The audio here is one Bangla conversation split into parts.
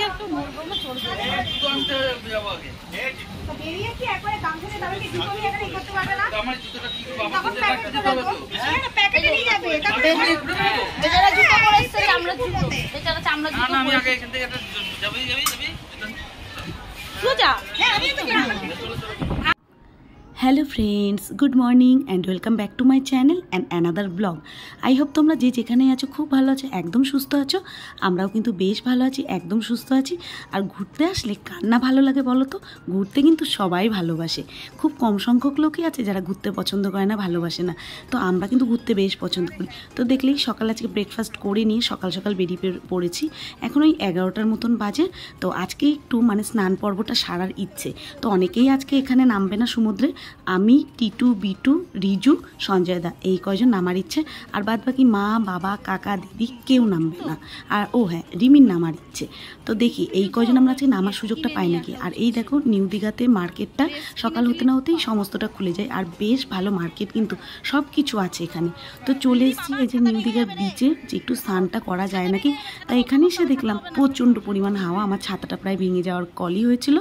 একটু নড়বো না চলবে একটু আনতে যাবো আগে তো বেরিয়ে কি একবারে গাম থেকে তাহলে কি জুতো নিয়ে এখানে করতে পারবে না আমার জুতোটা কি বাবা করতে রাখতে হবে তো হ্যাঁ প্যাকেটে নিয়ে যাবে তারপরে বেচারা জুতো পরে এসে আমরা জুতো বেচারা চামড়া জুতো না আমি আগে এখান থেকে একটা যাবি সোজা হ্যাঁ আমি তো hello friends good morning and welcome back to my channel and another blog I hope तुम्हारा जे जेखाने आछो खूब भालो आछो एकदम सुस्थ आछो आमराओ किन्तु बेश भालो आछि एकदम सुस्थ आछि और घुरते आसले कार ना भालो लागे बोलो तो घुरते किन्तु सबाई भालोबाशे खूब कम संख्यक लोकई आछे जारा घुरते पछंद करे ना भालोबाशे ना तो आमरा किन्तु घुरते बेश पछंद करी तो देखलेई सकाल आजके ब्रेकफास्ट करे निये सकाल सकाल बेरिये पड़ेछि एखन ओई 11टार मतन बाजे तो आजके एकटु माने स्नान पर्वटा सारार इच्छे तो अनेकेई आजके एखाने नामबे ना समुद्रे आमी टीटू बिटू रिजू सঞ্জয় दा এই কয়জন নামার ইচ্ছে আর বাদ বাকি মা বাবা কাকা দিদি কেউ নামবে না আর ও হ্যাঁ রিমির নামার ইচ্ছে তো দেখি এই কয়জন আমরা আজকে নামার সুযোগটা পাই নাকি আর এই দেখো নিউ দীঘাতে মার্কেটটা সকাল হতে না হতেই সমস্তটা খুলে যায় আর বেশ ভালো মার্কেট কিন্তু সব কিছু আছে এখানে তো চলে এসেছি এই যে নিউ দীঘার বিচে যে একটু স্নানটা করা যায় নাকি তাই এখানে এসে দেখলাম প্রচণ্ড পরিমাণ হাওয়া আমার ছাতাটা প্রায় ভেঙে যাওয়ার কলই হয়েছিল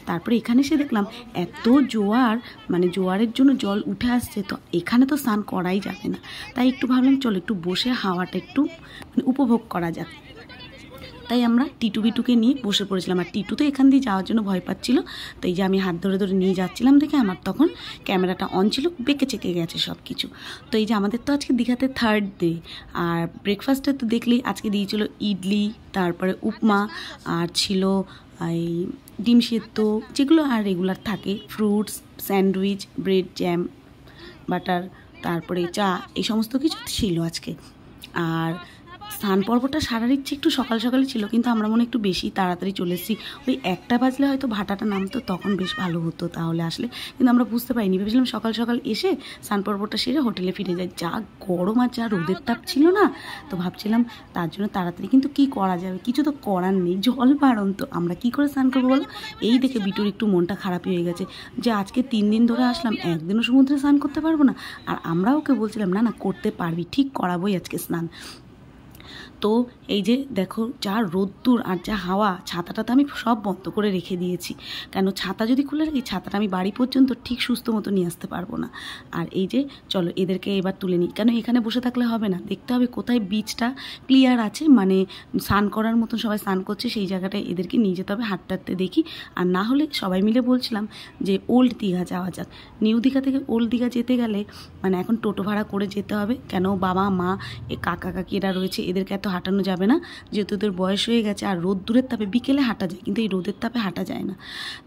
তারপরে এখানে এসে দেখলাম এত জোয়ার মানে জোয়ারের জন্য জল উঠে আসছে তো এখানে তো স্নান করাই যাবে না তাই একটু ভাবলাম চলো একটু বসে হাওয়াটা একটু উপভোগ করা যাক তাই আমরা টিটু বিটুকে নিয়ে বসে পড়েছিলাম আর টিটু তো এখান দিয়ে যাওয়ার জন্য ভয় পাচ্ছিল তো এই যে আমি হাত ধরে ধরে নিয়ে যাচ্ছিলাম দেখে আমার তখন ক্যামেরাটা অন ছিল বেঁকে চেকে গেছে সব কিছু তো এই যে আমাদের তো আজকে দীঘাতে 3rd ডে আর ব্রেকফাস্টে তো দেখলেই আজকে দিয়েছিল ইডলি তারপরে উপমা আর ছিল এই ডিম সেদ্ধ যেগুলো আর রেগুলার থাকে fruits sandwich bread jam butter তারপরে চা এই সমস্ত কিছু ছিল আজকে আর স্নান পর্বটা সারার ইচ্ছে একটু সকাল সকালে ছিল কিন্তু আমরা মনে একটু বেশি তাড়াতাড়ি চলে এসেছি ওই 1টা বাজলে হয়তো ভাটাটা নামতো তখন বেশ ভালো হতো তাহলে আসলে কিন্তু আমরা বুঝতে পারিনি ভেবেছিলাম সকাল সকাল এসে স্নান পর্বটা সেরে হোটেলে ফিরে যাই যা গরম আর যা রোদের তাপ ছিল না তো ভাবছিলাম তার জন্য তাড়াতাড়ি কিন্তু কি করা যাবে কিছু তো করার নেই জল বাড়ন্ত আমরা কি করে স্নান করবো বলো এই দেখে বিটুর একটু মনটা খারাপই হয়ে গেছে যে আজকে 3 দিন ধরে আসলাম একদিনও সমুদ্রে স্নান করতে পারবো না আর আমরা ওকে বলছিলাম না না করতে পারবি ঠিক করাবোই আজকে স্নান তো এই যে দেখো যা রোদ্দুর আর যা হাওয়া ছাতাটা তো আমি সব বন্ধ করে রেখে দিয়েছি কেন ছাতা যদি খুলে রাখি ছাতাটা আমি বাড়ি পর্যন্ত ঠিক সুস্থ মতো নিয়ে আসতে পারবো না আর এই যে চলো এদেরকে এবার তুলে নিই কেন এখানে বসে থাকলে হবে না দেখতে হবে কোথায় বিচটা ক্লিয়ার আছে মানে স্নান করার মতন সবাই স্নান করছে সেই জায়গাটায় এদেরকে নিয়ে যেতে হবে হাঁটতে হাঁটতে দেখি আর না হলে সবাই মিলে বলছিলাম যে ওল্ড দীঘা যাওয়া যাক নিউ দীঘা থেকে ওল্ড দীঘা যেতে গেলে মানে এখন টোটো ভাড়া করে যেতে হবে কেন বাবা মা এ কাকা কাকিরা রয়েছে এদেরকে এত হাঁটানো যাবে না যেহেতু তোদের বয়স হয়ে গেছে আর রোদ্দুরের তাপে বিকেলে হাঁটা যায় কিন্তু এই রোদের তাপে হাঁটা যায় না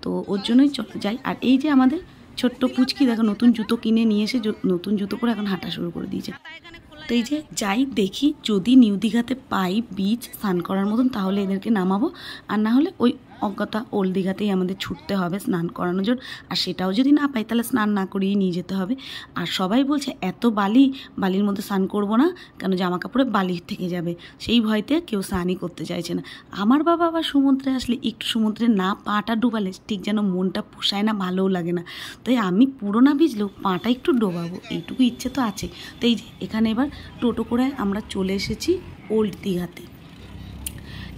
তো ওর জন্যই চলে যাই আর এই যে আমাদের ছোট্ট পুচকি দেখো নতুন জুতো কিনে নিয়ে এসে নতুন জুতো পরে এখন হাঁটা শুরু করে দিয়েছে তো এই যে যাই দেখি যদি নিউ দীঘাতে পাই বিচ স্নান করার মতন তাহলে এদেরকে নামাবো আর না হলে ওই অজ্ঞতা ওল্ড দীঘাতেই আমাদের ছুটতে হবে স্নান করানোর জন্য আর সেটাও যদি না পাই তাহলে স্নান না করিয়ে নিয়ে যেতে হবে আর সবাই বলছে এত বালির মধ্যে স্নান করবো না কেন জামা কাপড়ে বালি থেকে যাবে সেই ভয়তে কেউ স্নানই করতে চাইছে না আমার বাবা আবার সমুদ্রে আসলে একটু সমুদ্রে না পাটা ডুবালে ঠিক যেন মনটা পোষায় না ভালোও লাগে না তাই আমি পুরো না ভিজলেও পাটা একটু ডোবাবো এইটুকু ইচ্ছে তো আছে তো এই যে এখানে এবার টোটো করে আমরা চলে এসেছি ওল্ড দীঘাতে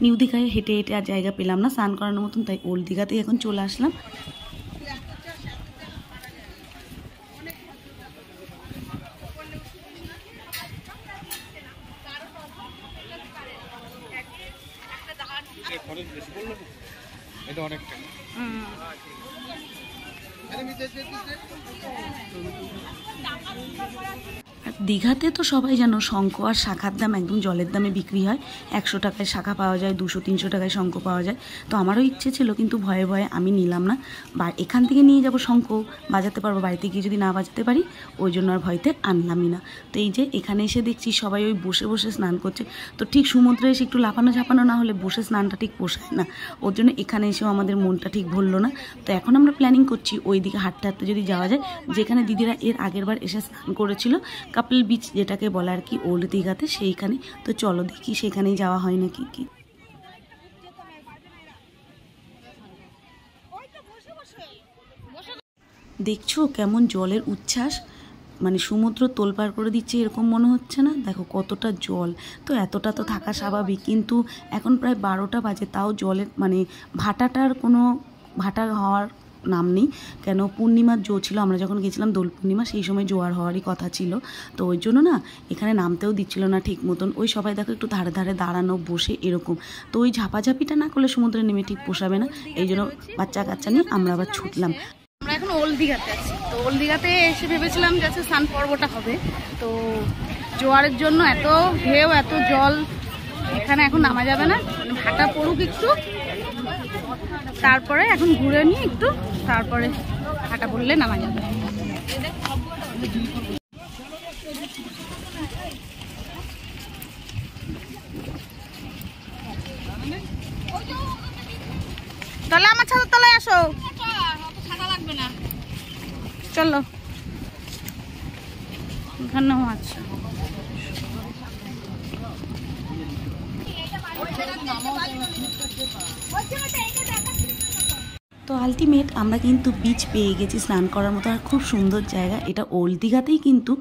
নিউ দীঘায় হেঁটে হেঁটে আর জায়গা পেলাম না স্নান করানোর মতন তাই ওল্ড দীঘাতেই এখন চলে আসলাম দীঘাতে তো সবাই জানো শঙ্খ আর শাখার দাম একদম জলের দামে বিক্রি হয় 100 টাকায় শাখা পাওয়া যায় 200-300 টাকায় শঙ্খ পাওয়া যায় তো আমারও ইচ্ছে ছিল কিন্তু ভয়ে ভয়ে আমি নিলাম না বা এখান থেকে নিয়ে যাব শঙ্খ বাজাতে পারবো বাড়িতে গিয়ে যদি না বাজাতে পারি ওই জন্য আর ভয়তে আনলামই না তো এই যে এখানে এসে দেখছি সবাই ওই বসে বসে স্নান করছে তো ঠিক সমুদ্রে এসে একটু লাফানো ঝাপানো না হলে বসে স্নানটা ঠিক পোষায় না ওর জন্য এখানে এসেও আমাদের মনটা ঠিক ভরলো না তো এখন আমরা প্ল্যানিং করছি ওই দিকে হাঁটতে হাঁটতে যদি যাওয়া যায় যেখানে দিদিরা এর আগের বার এসে স্নান করেছিল কাপল বিচ যেটাকে বলা আর কি ওল্ড দীঘাতে সেইখানে তো চলো দেখি সেখানেই যাওয়া হয় নাকি কি দেখছো কেমন জলের উচ্ছ্বাস মানে সমুদ্র তোলপাড় করে দিচ্ছে এরকম মনে হচ্ছে না? দেখো কতটা জল, তো এতটা তো থাকা স্বাভাবিক, কিন্তু এখন প্রায় 12টা বাজে, তাও জলের মানে ভাটাটার কোনো ভাটা হওয়ার নাম নেই। কেন, পূর্ণিমার জো ছিল, আমরা যখন গেছিলাম দোল পূর্ণিমা, সেই সময় জোয়ার হওয়ারই কথা ছিল, তো ওই জন্য না এখানে নামতেও দিচ্ছিল না ঠিক মতন। ওই সবাই দেখো একটু ধারে ধারে দাঁড়ানো বসে এরকম, তো ওই ঝাপাঝাপিটা না করলে সমুদ্রে নেমে ঠিক পোষাবে না, এই জন্য বাচ্চা কাচ্চা নিয়ে আমরা আবার ছুটলাম। আমরা এখন ওল্ড দীঘাতে আছি, তো ওল্ড দীঘাতে এসে ভেবেছিলাম যে আজকে স্নান পর্বটা হবে, তো জোয়ারের জন্য এত ঢেউ এত জল, এখানে এখন নামা যাবে না, মানে ভাটা পড়ুক একটু, তারপরে এখন ঘুরে নিয়ে একটু, তারপরে ভাটা পড়লে নামা যাবে। তাহলে আমার ছাতার তলায় আসো, ছাতা লাগবে না, চলো এখানেও আচ্ছা। তো আলটিমেট আমরা কিন্তু বিচ পেয়ে গেছি স্নান করার মতো, আর খুব সুন্দর জায়গা। এটা ওল্ড দীঘাতেই কিন্তু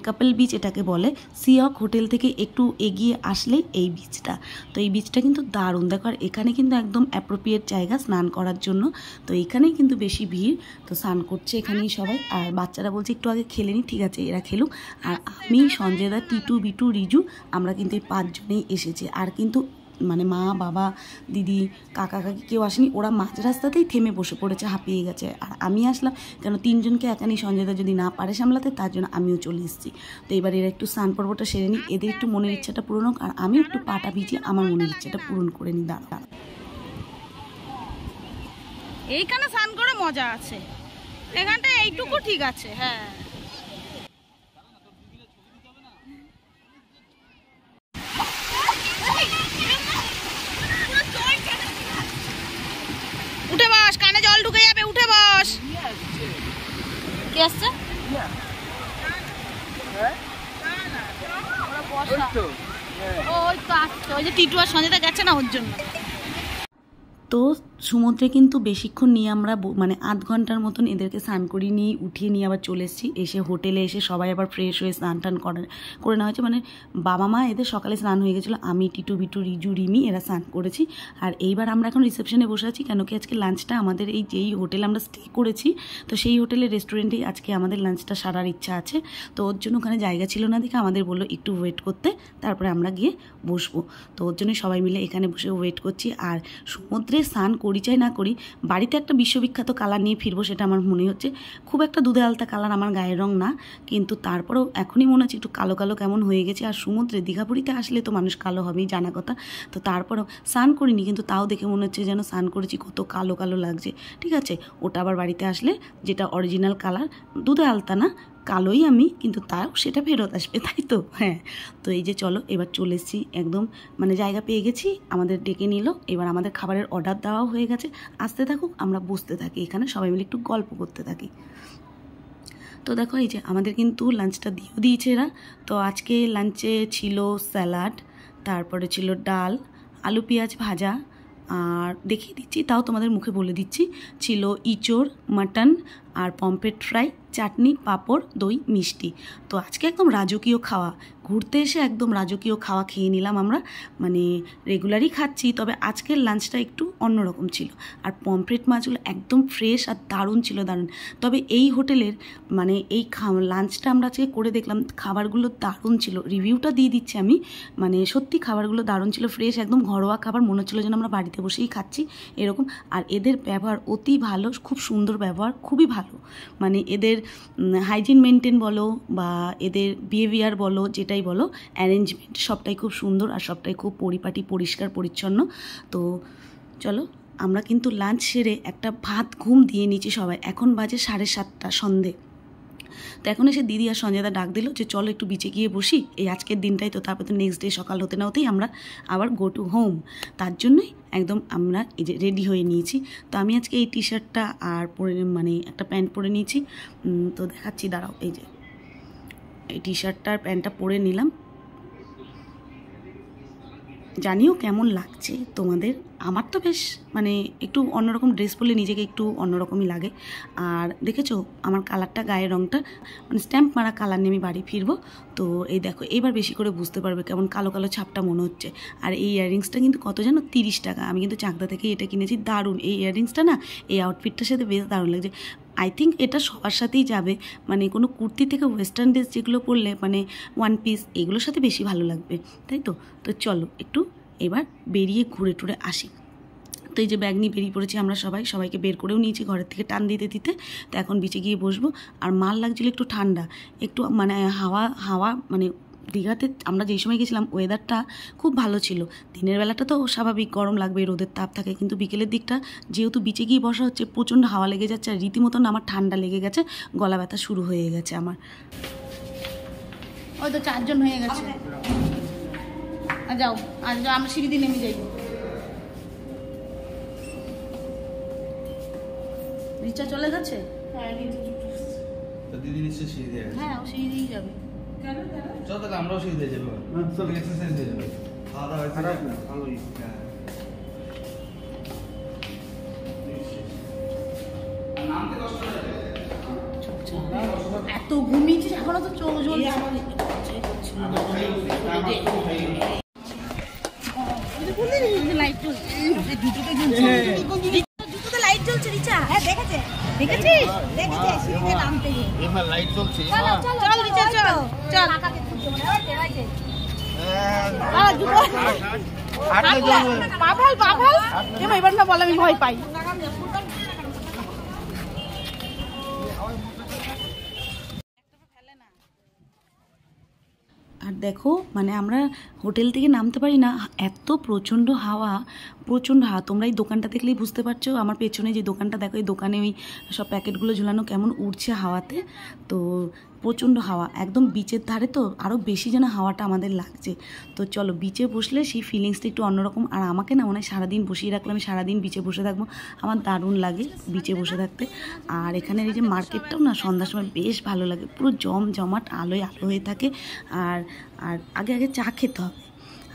কাপল বিচ এটাকে বলে। সিয়ক হোটেল থেকে একটু এগিয়ে আসলেই এই বিচটা, তো এই বিচটা কিন্তু দারুণ। দেখো, আর এখানে কিন্তু একদম অ্যাপ্রোপ্রিয়েট জায়গা স্নান করার জন্য, তো এখানেই কিন্তু বেশি ভিড়, তো স্নান করছে এখানেই সবাই। আর বাচ্চারা বলছে একটু আগে খেলে নি, ঠিক আছে এরা খেলুক। আর আমি, সঞ্জয় দা, টিটু, বিটু, রিজু, আমরা কিন্তু এই 5 জনেই এসেছি। আর কিন্তু মানে মা, বাবা, দিদি, কাকা, কাকি কেউ আসেনি, ওরা মাঝ রাস্তাতেই থেমে বসে পড়েছে, হাঁপিয়ে গেছে। আর আমি আসলাম কেন, 3 জনকে একানি সঞ্জয়দা যদি না পারে সামলাতে, তার জন্য আমিও চলে এসেছি। তো এবার এরা একটু স্নান পর্বটা সেরে নিই, এদের একটু মনের ইচ্ছাটা পূরণ হোক, আর আমি একটু পাটা ভিজিয়ে আমার মনের ইচ্ছাটা পূরণ করে নিই। দাঁড়া, এইখানে স্নান করে মজা আছে, এখানটা এইটুকু ঠিক আছে। হ্যাঁ, উঠে বস, কানে জল ঢুকে যাবে, উঠে বস। কে আসছে? ওই তো আসছে, ওই যে টিটু আর সঞ্জয়দা গেছে না, ওর জন্য। তো সমুদ্রে কিন্তু বেশিক্ষণ নিয়ে আমরা মানে 8 ঘন্টার মতন এদেরকে স্নান করিয়ে নিয়ে উঠিয়ে নিয়ে আবার চলে এসেছি। এসে হোটেলে এসে সবাই আবার ফ্রেশ হয়ে স্নান টান করে নেওয়া হয়েছে। মানে বাবা মা এদের সকালে স্নান হয়ে গেছিলো, আমি, টিটু, বিটু, রিজু, রিমি এরা স্নান করেছি। আর এইবার আমরা এখন রিসেপশনে বসে আছি, কেন কি আজকে লাঞ্চটা আমাদের এই যেই হোটেলে আমরা স্টে করেছি, তো সেই হোটেলের রেস্টুরেন্টেই আজকে আমাদের লাঞ্চটা সারার ইচ্ছা আছে। তো ওর জন্য ওখানে জায়গা ছিল না দেখে আমাদের বললো একটু ওয়েট করতে, তারপরে আমরা গিয়ে বসবো। তো ওর জন্য সবাই মিলে এখানে বসে ওয়েট করছি। আর সমুদ্রে স্নান করি চাই না করি, বাড়িতে একটা বিশ্ববিখ্যাত কালার নিয়ে ফিরবো, সেটা আমার মনে হচ্ছে। খুব একটা দুধে আলতা কালার আমার গায়ের রং না, কিন্তু তারপরেও এখনই মনে হচ্ছে একটু কালো কালো কেমন হয়ে গেছে। আর সমুদ্রে দীঘাপুরীতে আসলে তো মানুষ কালো হবেই, জানা কথা। তো তারপরেও স্নান করিনি, কিন্তু তাও দেখে মনে হচ্ছে যেন স্নান করেছি, কত কালো কালো লাগছে। ঠিক আছে, ওটা আবার বাড়িতে আসলে যেটা অরিজিনাল কালার, দুধে আলতা না, কালোই আমি, কিন্তু তাও সেটা ফেরত আসবে, তাই তো? হ্যাঁ, তো এই যে চলো এবার চলে এসেছি, একদম মানে জায়গা পেয়ে গেছি, আমাদের ডেকে নিল। এবার আমাদের খাবারের অর্ডার দেওয়াও হয়ে গেছে, আসতে থাকুক, আমরা বসতে থাকি এখানে সবাই মিলে একটু গল্প করতে থাকি। তো দেখো এই যে আমাদের কিন্তু লাঞ্চটা দিয়েও দিয়েছে এরা। তো আজকে লাঞ্চে ছিল স্যালাড, তারপরে ছিল ডাল, আলু পেঁয়াজ ভাজা, আর দেখিয়ে দিচ্ছি, তাও তোমাদের মুখে বলে দিচ্ছি, ছিল ইঁচড়, মাটন, আর পমফ্রেট ফ্রাই, চাটনি, পাঁপড়, দই, মিষ্টি। তো আজকে একদম রাজকীয় খাওয়া, ঘুরতে এসে একদম রাজকীয় খাওয়া খেয়ে নিলাম আমরা। মানে রেগুলারই খাচ্ছি, তবে আজকের লাঞ্চটা একটু অন্যরকম ছিল। আর পমফ্রেট মাছগুলো একদম ফ্রেশ আর দারুণ ছিল, দারুণ। তবে এই হোটেলের মানে এই লাঞ্চটা আমরা আজকে করে দেখলাম, খাবারগুলো দারুণ ছিল, রিভিউটা দিয়ে দিচ্ছি আমি। মানে সত্যি খাবারগুলো দারুণ ছিল, ফ্রেশ, একদম ঘরোয়া খাবার, মনে হচ্ছিলো যেন আমরা বাড়িতে বসেই খাচ্ছি এরকম। আর এদের ব্যবহার অতি ভালো, খুব সুন্দর ব্যবহার, খুবই ভালো। মানে এদের হাইজিন মেনটেন বলো বা এদের বিহেভিয়ার বলো, যেটাই বলো, অ্যারেঞ্জমেন্ট সবটাই খুব সুন্দর, আর সবটাই খুব পরিপাটি, পরিষ্কার, পরিচ্ছন্ন। তো চলো আমরা কিন্তু লাঞ্চ সেরে একটা ভাত ঘুম দিয়ে নিচ্ছি সবাই। এখন বাজে 7:30 সন্ধে। তো এখন এসে দিদি আর সঞ্জয়দা ডাক দিল যে চলো একটু বিচে গিয়ে বসি, এই আজকের দিনটাই তো, তারপর তো নেক্সট ডে সকাল হতে না হতেই আমরা আবার গো টু হোম। তার জন্যই একদম আমরা এই যে রেডি হয়ে নিয়েছি। তো আমি আজকে এই টি শার্টটা আর পরে মানে একটা প্যান্ট পরে নিয়েছি, তো দেখাচ্ছি, দাঁড়াও, এই যে এই টি শার্টটা আর প্যান্টটা পরে নিলাম। জানিও কেমন লাগছে তোমাদের। আমার তো বেশ মানে একটু অন্যরকম ড্রেস পরলে নিজেকে একটু অন্যরকমই লাগে। আর দেখেছো আমার কালারটা, গায়ের রঙটা মানে স্ট্যাম্প মারা কালার নিয়ে আমি বাড়ি ফিরবো। তো এই দেখো এবার বেশি করে বুঝতে পারবে কেমন কালো কালো ছাপটা মনে হচ্ছে। আর এই ইয়াররিংসটা কিন্তু কত জানো, 30 টাকা। আমি কিন্তু চাকদা থেকে এটা কিনেছি, দারুণ এই ইয়াররিংসটা না, এই আউটফিটটার সাথে বেশ দারুণ লাগছে। আই থিঙ্ক এটা সবার সাথেই যাবে, মানে কোনো কুর্তি থেকে ওয়েস্টার্ন ড্রেস যেগুলো পরলে মানে ওয়ান পিস এগুলোর সাথে বেশি ভালো লাগবে, তাই তো। তো চলো একটু এবার বেরিয়ে ঘুরে টুরে আসি। তো এই যে ব্যাগ নিয়ে বেরিয়ে পড়েছি আমরা সবাইকে বের করেও নিয়েছি ঘরের থেকে টান দিতে দিতে। তো এখন বিচে গিয়ে বসবো। আর মাল লাগছিল একটু ঠান্ডা, একটু মানে হাওয়া মানে দীঘাতে আমরা যেই সময় গেছিলাম ওয়েদারটা খুব ভালো ছিল। দিনের বেলাটা তো স্বাভাবিক গরম লাগবে, রোদের তাপ থাকে, কিন্তু বিকেলের দিকটা যেহেতু বিচে গিয়ে বসা হচ্ছে প্রচণ্ড হাওয়া লেগে যাচ্ছে। আর রীতিমতন আমার ঠান্ডা লেগে গেছে, গলা ব্যথা শুরু হয়ে গেছে আমার। ওই তো 4 জন হয়ে গেছে। যাও আর আমরা সিঁড়ি দিয়ে নেমে যাই। রিচা চলে গেছে? হ্যাঁ দিদি নিশ্চয়ই সিঁড়ি দিয়ে হ্যাঁ ও সিঁড়ি দিয়ে যাবে। চল তাহলে আমরাও সিঁড়ি দিয়ে যাবো, চল এক্সারসাইজ দিয়ে যাবো, খাওয়া দাওয়া খারাপ না ভালোই। এত ঘুমিয়েছিস এখনো তো চোখ জ্বলছে। লাইট জ্বলছে, জুতোতে লাইট জ্বলছে রিচা। হ্যাঁ দেখেছিস? সিঁড়িতে নামতে গিয়ে এবার লাইট জ্বলছে। চল রিচা চল চল। এবার না বল, আমি ভয় পাই। আর দেখো মানে আমরা হোটেল থেকে নামতে পারি না, এত প্রচণ্ড হাওয়া। তোমরা এই দোকানটা দেখলেই বুঝতে পারছো। আমার পেছনে যে দোকানটা দেখো, এই দোকানে ওই সব প্যাকেটগুলো ঝুলানো কেমন উড়ছে হাওয়াতে। তো প্রচণ্ড হাওয়া, একদম বিচের ধারে তো আরও বেশি যেন হাওয়াটা আমাদের লাগছে। তো চলো বিচে বসলে সেই ফিলিংসটা একটু অন্যরকম। আর আমাকে না মনে হয় সারাদিন বসিয়ে রাখলে আমি সারাদিন বিচে বসে থাকবো, আমার দারুণ লাগে বিচে বসে থাকতে। আর এখানের এই যে মার্কেটটাও না সন্ধ্যার সময় বেশ ভালো লাগে, পুরো জমজমাট আলোয় আলো হয়ে থাকে। আর আগে চা খেতে হবে।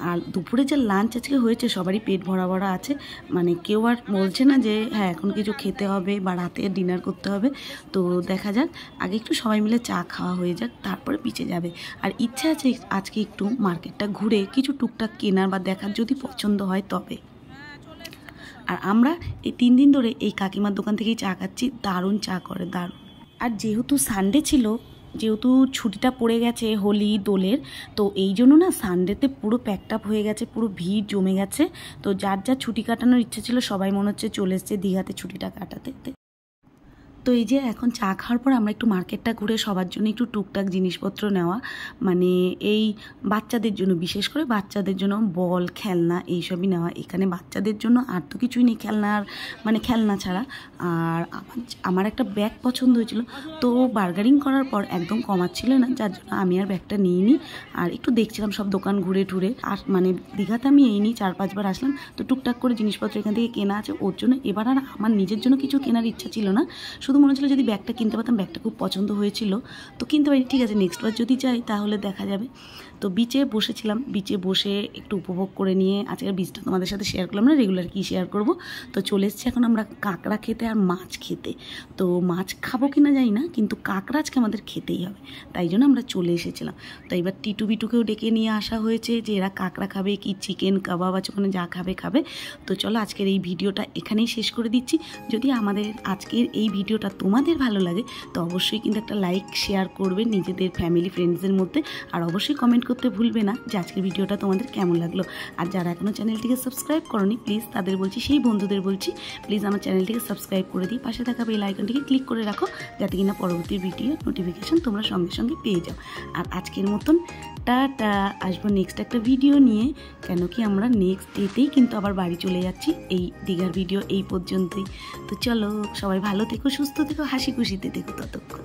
আর দুপুরে যে লাঞ্চ আজকে হয়েছে সবারই পেট ভরা ভরা আছে, মানে কেউ আর বলছে না যে হ্যাঁ এখন কিছু খেতে হবে বা রাতে ডিনার করতে হবে। তো দেখা যাক, আগে একটু সবাই মিলে চা খাওয়া হয়ে যাক, তারপরে বিচে যাবে। আর ইচ্ছা আছে আজকে একটু মার্কেটটা ঘুরে কিছু টুকটাক কেনার বা দেখার, যদি পছন্দ হয় তবে। আর আমরা এই 3 দিন ধরে এই কাকিমার দোকান থেকেই চা খাচ্ছি, দারুণ চা করে, দারুণ। আর যেহেতু সানডে ছিল, যেহেতু ছুটিটা পড়ে গেছে হোলি দোলের, তো এই জন্য না সানডেতে পুরো প্যাকড আপ হয়ে গেছে, পুরো ভিড় জমে গেছে। তো যার ছুটি কাটানোর ইচ্ছে ছিল সবাই মনে হচ্ছে চলে এসছে দীঘাতে ছুটিটা কাটাতে। তো এই যে এখন চা খাওয়ার পর আমরা একটু মার্কেটটা ঘুরে সবার জন্য একটু টুকটাক জিনিসপত্র নেওয়া, মানে এই বাচ্চাদের জন্য, বিশেষ করে বাচ্চাদের জন্য বল খেলনা এইসবই নেওয়া। এখানে বাচ্চাদের জন্য আর তো কিছুই নেই খেলনার, মানে খেলনা ছাড়া। আর আমার একটা ব্যাগ পছন্দ হয়েছিল, তো বার্গারিং করার পর একদম কমাচ্ছিল না, যার জন্য আমি আর ব্যাগটা নিইনি। আর একটু দেখছিলাম সব দোকান ঘুরে টুরে। আর মানে দীঘাতে আমি এই নিই 4-5 বার আসলাম, তো টুকটাক করে জিনিসপত্র এখান থেকে কেনা আছে ওর জন্য। এবার আর আমার নিজের জন্য কিছু কেনার ইচ্ছা ছিল না, শুধু মনে হচ্ছিল যদি ব্যাগটা কিনতে পারতাম, ব্যাগটা খুব পছন্দ হয়েছিল তো কিনতে পারি। ঠিক আছে নেক্সট বার যদি যাই তাহলে দেখা যাবে। তো বিচে বসেছিলাম, বিচে বসে একটু উপভোগ করে নিয়ে আজকের বিচটা তোমাদের সাথে শেয়ার করলাম না, রেগুলার কি শেয়ার করব। তো চলে এসেছি এখন আমরা কাঁকড়া খেতে আর মাছ খেতে। তো মাছ খাবো কিনা জানি না, কিন্তু কাঁকড়া আজকে আমাদের খেতেই হবে, তাই জন্য আমরা চলে এসেছিলাম। তো এবার টিটু বিটুকেও ডেকে নিয়ে আসা হয়েছে যে এরা কাঁকড়া খাবে কি চিকেন কাবাব আছে ওখানে, যা খাবে। তো চলো আজকের এই ভিডিওটা এখানেই শেষ করে দিচ্ছি। যদি আমাদের আজকের এই ভিডিওটা তোমাদের ভালো লাগে তো অবশ্যই কিন্তু একটা লাইক শেয়ার করবে নিজেদের ফ্যামিলি ফ্রেন্ডসদের মধ্যে। আর অবশ্যই কমেন্ট করতে ভুলবে না যে আজকের ভিডিওটা তোমাদের কেমন লাগলো। আর যারা এখনও চ্যানেলটিকে সাবস্ক্রাইব করোনি প্লিজ তাদের বলছি, সেই বন্ধুদের বলছি প্লিজ আমার চ্যানেলটিকে সাবস্ক্রাইব করে দিই, পাশে থাকা বেল আইকনটিকে ক্লিক করে রাখো, যাতে কিনা পরবর্তী ভিডিও নোটিফিকেশান তোমরা সঙ্গে সঙ্গে পেয়ে যাও। আর আজকের মতন টাটা, আসবো নেক্সট একটা ভিডিও নিয়ে, কেন কি আমরা নেক্সট ডেতেই কিন্তু আবার বাড়ি চলে যাচ্ছি। এই দীঘার ভিডিও এই পর্যন্তই। তো চলো সবাই ভালো থেকো, সুস্থ থেকো, হাসি খুশিতে থেকো ততক্ষণ।